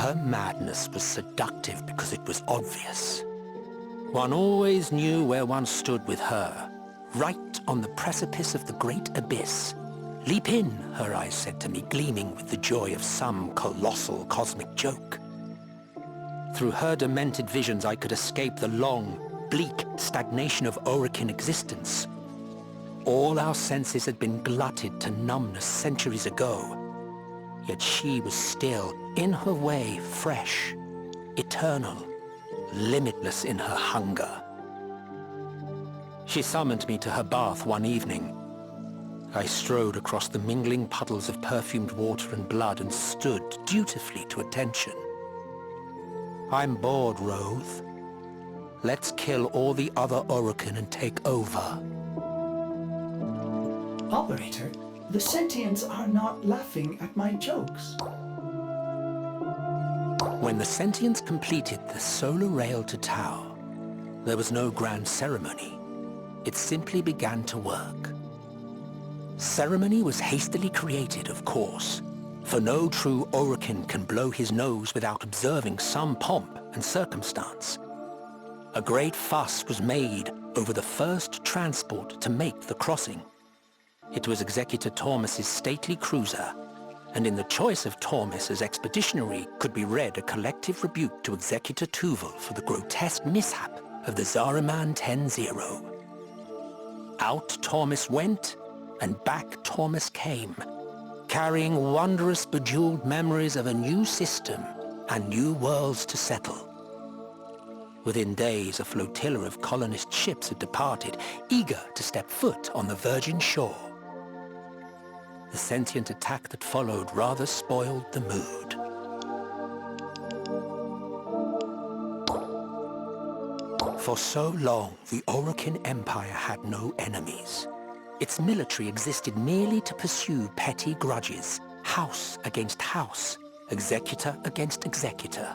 Her madness was seductive because it was obvious. One always knew where one stood with her, right on the precipice of the great abyss. "Leap in," her eyes said to me, gleaming with the joy of some colossal cosmic joke. Through her demented visions I could escape the long, bleak stagnation of Orokin existence. All our senses had been glutted to numbness centuries ago, yet she was still, in her way, fresh, eternal, limitless in her hunger. She summoned me to her bath one evening. I strode across the mingling puddles of perfumed water and blood and stood dutifully to attention. "I'm bored, Roath. Let's kill all the other Orokin and take over." Operator, the sentients are not laughing at my jokes. When the sentients completed the solar rail to Tau, there was no grand ceremony. It simply began to work. Ceremony was hastily created, of course, for no true Orokin can blow his nose without observing some pomp and circumstance. A great fuss was made over the first transport to make the crossing. It was Executor Tormus's stately cruiser, and in the choice of Tormus as expeditionary could be read a collective rebuke to Executor Tuval for the grotesque mishap of the Zariman 10-0. Out Tormus went, and back Tormus came, carrying wondrous bejeweled memories of a new system and new worlds to settle. Within days, a flotilla of colonist ships had departed, eager to step foot on the virgin shore. The sentient attack that followed rather spoiled the mood. For so long, the Orokin Empire had no enemies. Its military existed merely to pursue petty grudges, house against house, executor against executor.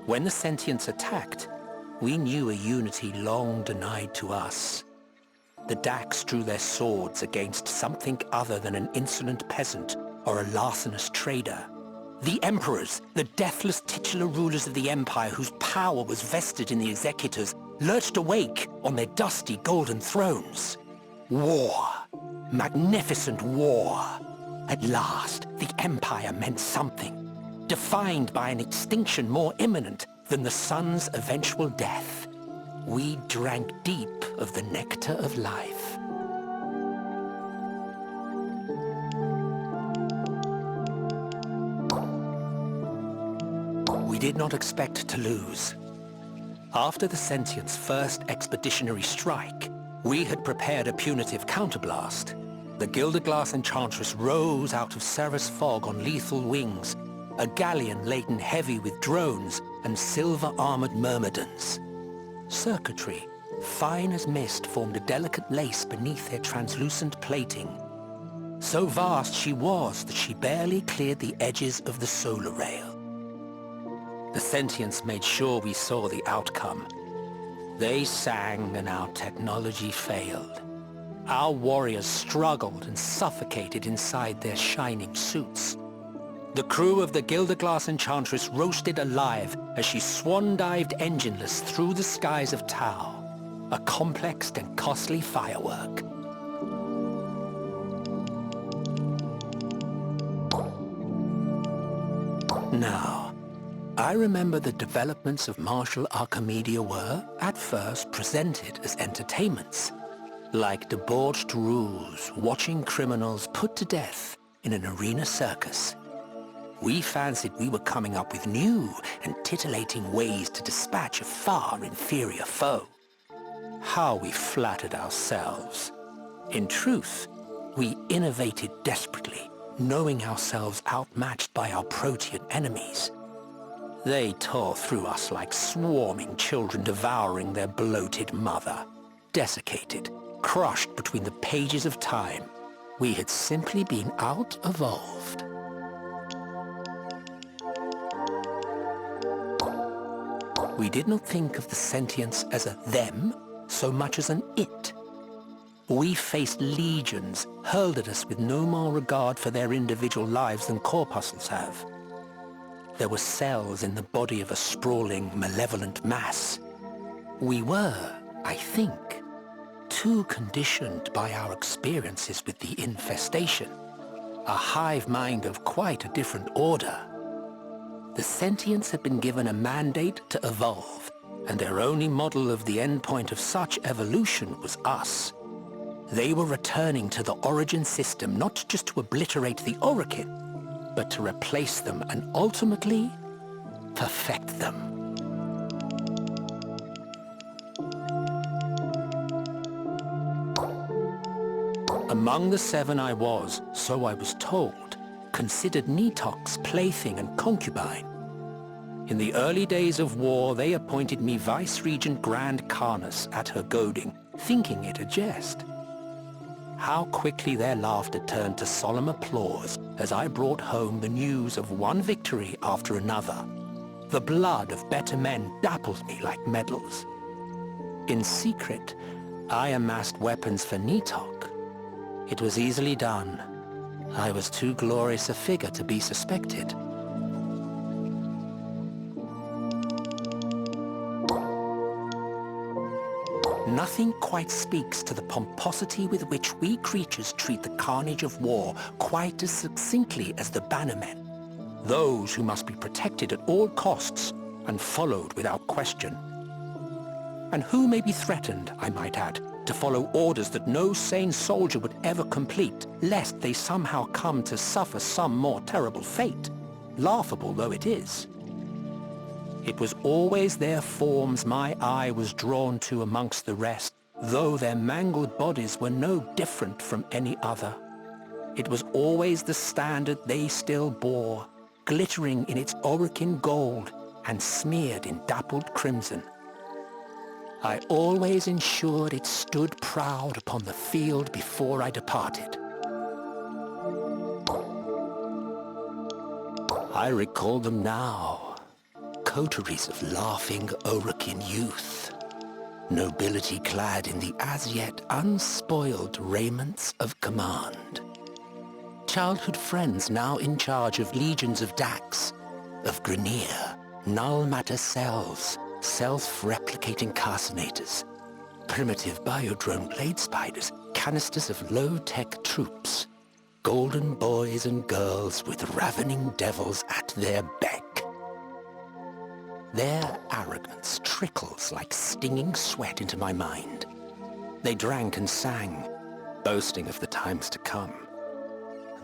When the sentients attacked, we knew a unity long denied to us. The Dax drew their swords against something other than an insolent peasant or a larcenous trader. The emperors, the deathless titular rulers of the empire whose power was vested in the executors, lurched awake on their dusty golden thrones. War. Magnificent war. At last, the empire meant something, defined by an extinction more imminent than the sun's eventual death. We drank deep of the nectar of life. We did not expect to lose. After the Sentients' first expeditionary strike, we had prepared a punitive counterblast. The Gilderglass Enchantress rose out of Ceres fog on lethal wings, a galleon laden heavy with drones and silver-armored myrmidons. Circuitry, fine as mist, formed a delicate lace beneath their translucent plating. So vast she was that she barely cleared the edges of the solar rail. The Sentients made sure we saw the outcome. They sang and our technology failed. Our warriors struggled and suffocated inside their shining suits. The crew of the Gilderglass Enchantress roasted alive as she swan-dived engineless through the skies of Tau, a complex and costly firework. Now, I remember the developments of martial Archimedia were, at first, presented as entertainments, like debauched rules watching criminals put to death in an arena circus. We fancied we were coming up with new and titillating ways to dispatch a far inferior foe. How we flattered ourselves. In truth, we innovated desperately, knowing ourselves outmatched by our Protean enemies. They tore through us like swarming children devouring their bloated mother. Desiccated, crushed between the pages of time, we had simply been out-evolved. We did not think of the sentients as a them so much as an it. We faced legions hurled at us with no more regard for their individual lives than corpuscles have. there were cells in the body of a sprawling, malevolent mass. We were, I think, too conditioned by our experiences with the infestation, a hive mind of quite a different order. The sentients had been given a mandate to evolve, and their only model of the endpoint of such evolution was us. They were returning to the origin system not just to obliterate the Orokin, but to replace them and ultimately perfect them. Among the 7 I was, so I was told, considered Nitok's plaything and concubine. In the early days of war, they appointed me Vice-Regent Grand Carnus at her goading, thinking it a jest. How quickly their laughter turned to solemn applause as I brought home the news of one victory after another. The blood of better men dappled me like medals. In secret, I amassed weapons for Nitok. It was easily done. I was too glorious a figure to be suspected. Nothing quite speaks to the pomposity with which we creatures treat the carnage of war quite as succinctly as the bannermen, those who must be protected at all costs and followed without question. And who may be threatened, I might add, to follow orders that no sane soldier would ever complete, lest they somehow come to suffer some more terrible fate, laughable though it is. It was always their forms my eye was drawn to amongst the rest, though their mangled bodies were no different from any other. It was always the standard they still bore, glittering in its Orokin gold and smeared in dappled crimson. I always ensured it stood proud upon the field before I departed. I recall them now, coteries of laughing Orokin youth, nobility clad in the as yet unspoiled raiments of command. Childhood friends now in charge of legions of Dax, of Grineer, null matter cells, self-replicating carcinators, primitive biodrone blade spiders, canisters of low-tech troops, golden boys and girls with ravening devils at their beck. Their arrogance trickles like stinging sweat into my mind. They drank and sang, boasting of the times to come.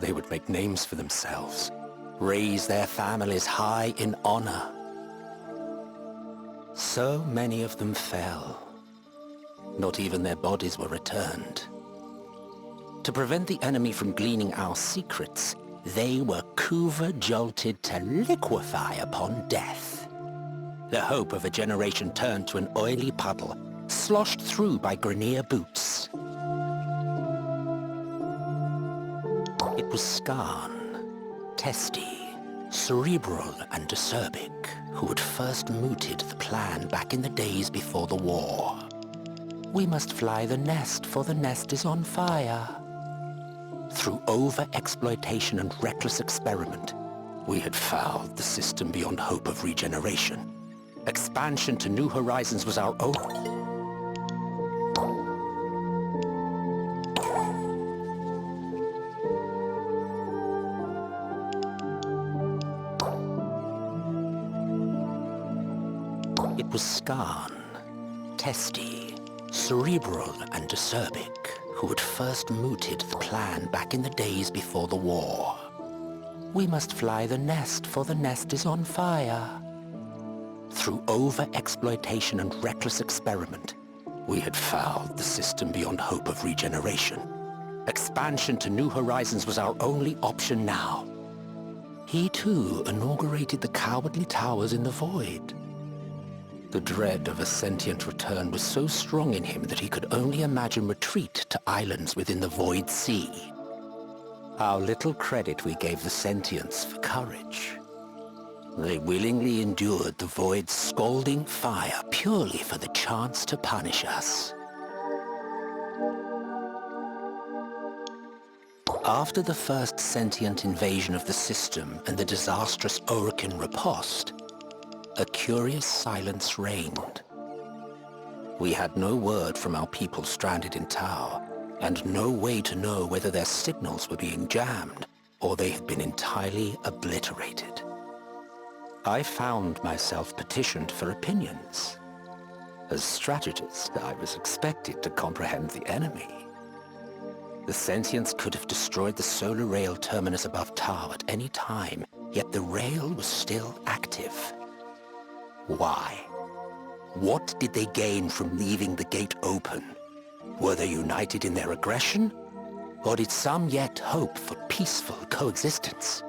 They would make names for themselves, raise their families high in honor. So many of them fell. Not even their bodies were returned. To prevent the enemy from gleaning our secrets, they were Kuva-jolted to liquefy upon death. The hope of a generation turned to an oily puddle, sloshed through by Grineer boots. It was Skarn, testy, cerebral and acerbic, who had first mooted the plan back in the days before the war. We must fly the nest, for the nest is on fire. Through over-exploitation and reckless experiment, we had fouled the system beyond hope of regeneration. Expansion to new horizons was our own. It was Skarn, testy, cerebral and acerbic, who had first mooted the plan back in the days before the war. We must fly the nest, for the nest is on fire. Through over-exploitation and reckless experiment, we had fouled the system beyond hope of regeneration. Expansion to new horizons was our only option now. He too inaugurated the cowardly towers in the void. The dread of a sentient return was so strong in him that he could only imagine retreat to islands within the Void Sea. How little credit we gave the sentients for courage. They willingly endured the Void's scalding fire purely for the chance to punish us. After the first sentient invasion of the system and the disastrous Orokin riposte, a curious silence reigned. We had no word from our people stranded in Tau, and no way to know whether their signals were being jammed or they had been entirely obliterated. I found myself petitioned for opinions. As strategist, I was expected to comprehend the enemy. The sentients could have destroyed the solar rail terminus above Tau at any time, yet the rail was still active. Why? What did they gain from leaving the gate open? Were they united in their aggression? Or did some yet hope for peaceful coexistence?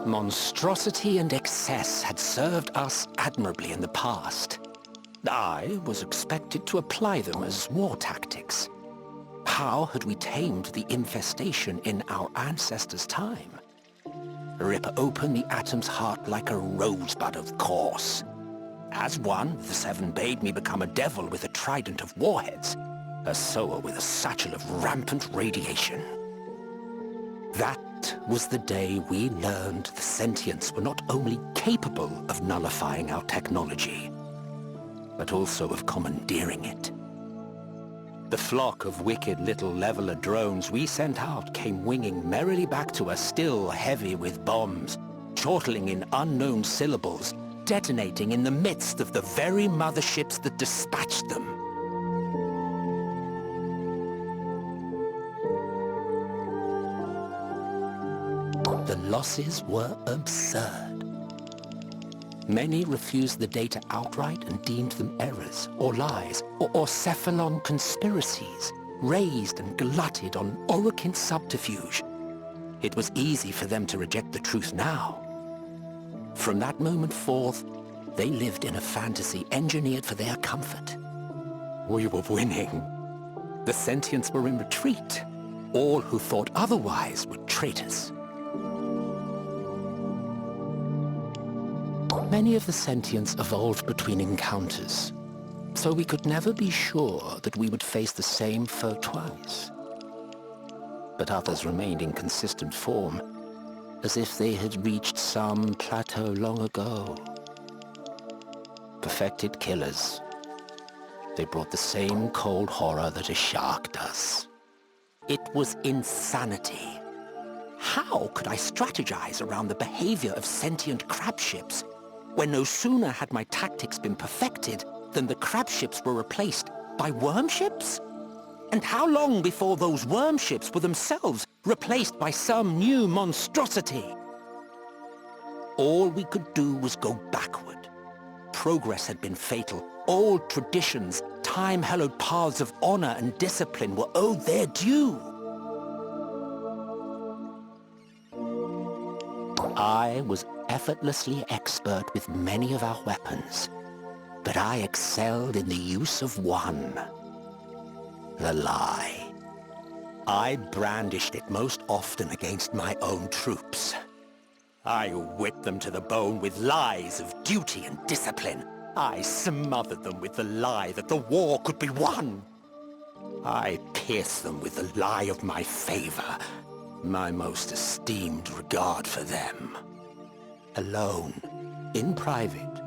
Monstrosity and excess had served us admirably in the past. I was expected to apply them as war tactics. How had we tamed the infestation in our ancestors' time? Rip open the atom's heart like a rosebud, of course. As one, the Seven bade me become a devil with a trident of warheads, a sower with a satchel of rampant radiation. That was the day we learned the sentients were not only capable of nullifying our technology, but also of commandeering it. The flock of wicked little leveler drones we sent out came winging merrily back to us, still heavy with bombs, chortling in unknown syllables, detonating in the midst of the very motherships that dispatched them. The losses were absurd. Many refused the data outright and deemed them errors, or lies, or Cephalon conspiracies, raised and glutted on Orokin subterfuge. It was easy for them to reject the truth now. From that moment forth, they lived in a fantasy engineered for their comfort. We were winning. The sentients were in retreat. All who thought otherwise were traitors. Many of the sentients evolved between encounters, so we could never be sure that we would face the same foe twice. But others remained in consistent form, as if they had reached some plateau long ago. Perfected killers. They brought the same cold horror that a shark does. It was insanity. How could I strategize around the behavior of sentient crab ships when no sooner had my tactics been perfected than the crab ships were replaced by worm ships? And how long before those worm ships were themselves replaced by some new monstrosity? All we could do was go backward. Progress had been fatal. Old traditions, time-hallowed paths of honor and discipline were owed their due. I was effortlessly expert with many of our weapons, but I excelled in the use of one. The lie. I brandished it most often against my own troops. I whipped them to the bone with lies of duty and discipline. I smothered them with the lie that the war could be won. I pierced them with the lie of my favor, my most esteemed regard for them. Alone, in private,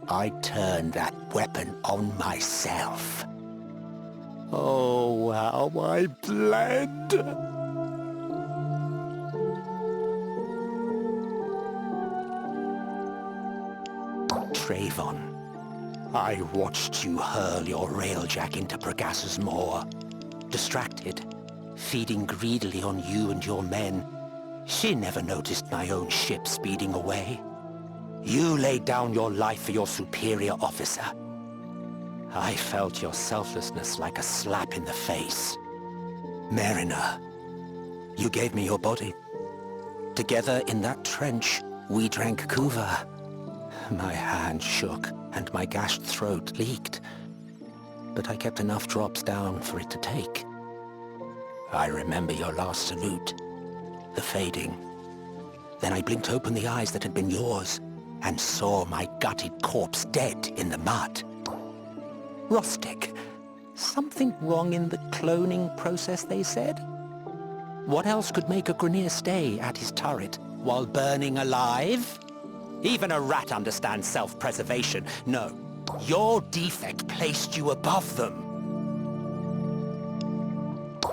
I turned that weapon on myself. Oh, how I bled! Trayvon, I watched you hurl your railjack into Pragas's Maw. Distracted, feeding greedily on you and your men, she never noticed my own ship speeding away. You laid down your life for your superior officer. I felt your selflessness like a slap in the face. Mariner, you gave me your body. Together in that trench, we drank kuva. My hand shook and my gashed throat leaked, but I kept enough drops down for it to take. I remember your last salute, the fading. Then I blinked open the eyes that had been yours and saw my gutted corpse dead in the mud. Rostic, Something wrong in the cloning process, they said? What else could make a Grineer stay at his turret while burning alive? Even a rat understands self-preservation. No, your defect placed you above them.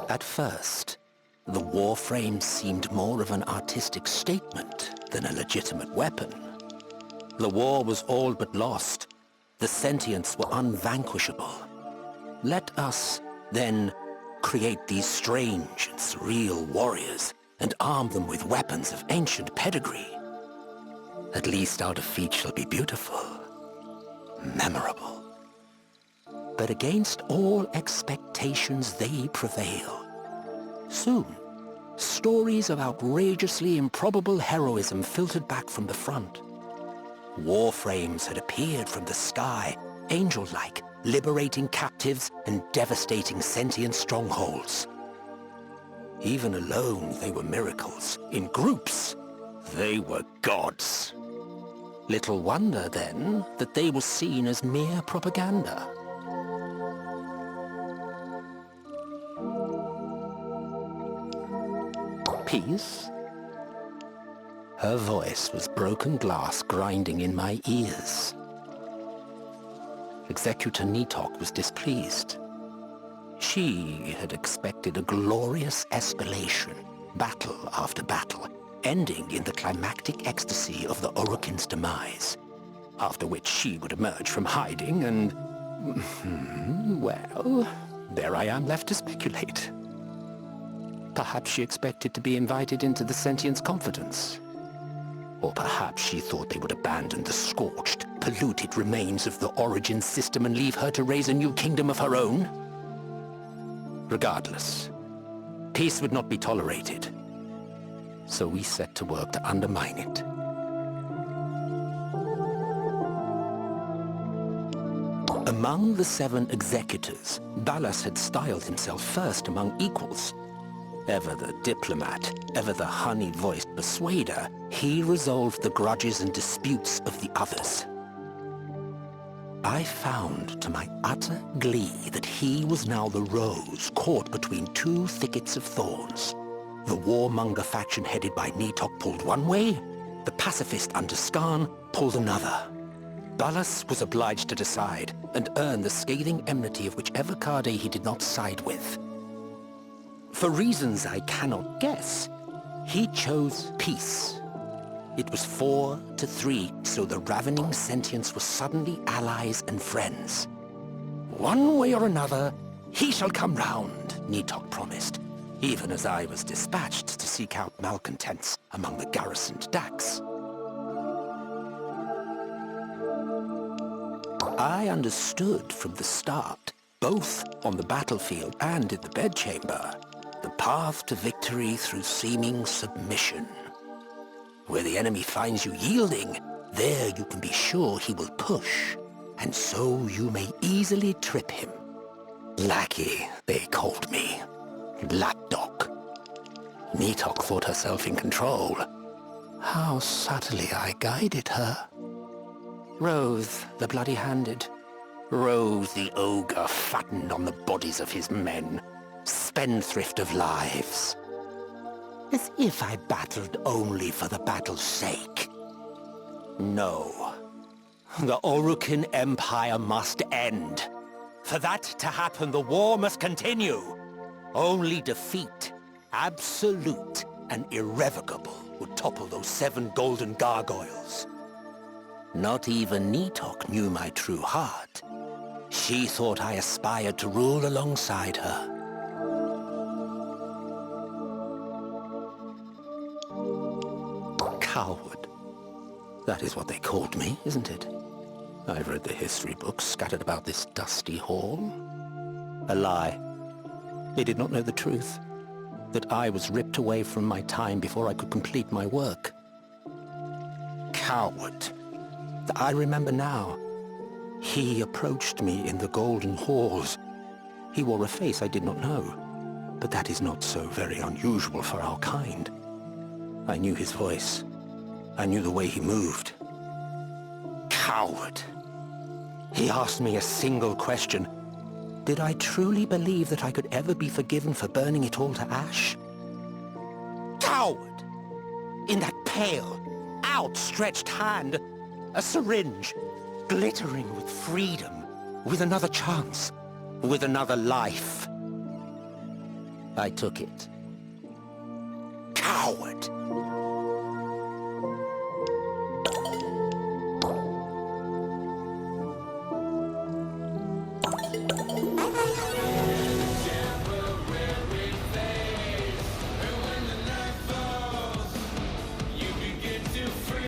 At first, the Warframe seemed more of an artistic statement than a legitimate weapon. The war was all but lost. The sentients were unvanquishable. Let us, then, create these strange and surreal warriors and arm them with weapons of ancient pedigree. At least our defeat shall be beautiful, memorable. But against all expectations they prevail. Soon, stories of outrageously improbable heroism filtered back from the front. Warframes had appeared from the sky, angel-like, liberating captives and devastating sentient strongholds. Even alone, they were miracles. In groups, they were gods. Little wonder, then, that they were seen as mere propaganda. Peace? Her voice was broken glass grinding in my ears. Executor Nitok was displeased. She had expected a glorious escalation, battle after battle, ending in the climactic ecstasy of the Orokin's demise, after which she would emerge from hiding and... well, there I am left to speculate. Perhaps she expected to be invited into the sentient's confidence. Or perhaps she thought they would abandon the scorched, polluted remains of the origin system and leave her to raise a new kingdom of her own. Regardless, peace would not be tolerated. So we set to work to undermine it. Among the 7 executors, Ballas had styled himself first among equals. Ever the diplomat, ever the honey-voiced persuader, he resolved the grudges and disputes of the others. I found to my utter glee that he was now the rose caught between 2 thickets of thorns. The warmonger faction headed by Nitok pulled one way, the pacifist under Skarn pulled another. Ballas was obliged to decide and earn the scathing enmity of whichever Kade he did not side with. For reasons I cannot guess, he chose peace. It was 4-3, so the ravening sentients were suddenly allies and friends. One way or another, he shall come round, Nitok promised, even as I was dispatched to seek out malcontents among the garrisoned Dax. I understood from the start, both on the battlefield and in the bedchamber, the path to victory through seeming submission. Where the enemy finds you yielding, there you can be sure he will push, and so you may easily trip him. Lackey, they called me. Lapdog. Nitok thought herself in control. How subtly I guided her. Roath, the bloody-handed. Roath, the ogre fattened on the bodies of his men. Spendthrift of lives. As if I battled only for the battle's sake. No. The Orokin Empire must end. For that to happen, the war must continue. Only defeat, absolute and irrevocable, would topple those 7 golden gargoyles. Not even Nitok knew my true heart. She thought I aspired to rule alongside her. Coward. That is what they called me, isn't it? I've read the history books scattered about this dusty hall. A lie. They did not know the truth. That I was ripped away from my time before I could complete my work. Coward. I remember now. He approached me in the golden halls. He wore a face I did not know. But that is not so very unusual for our kind. I knew his voice. I knew the way he moved. Coward. He asked me a single question, Did I truly believe that I could ever be forgiven for burning it all to ash? Coward! In that pale, outstretched hand, a syringe, glittering with freedom, with another chance, with another life. I took it. Coward!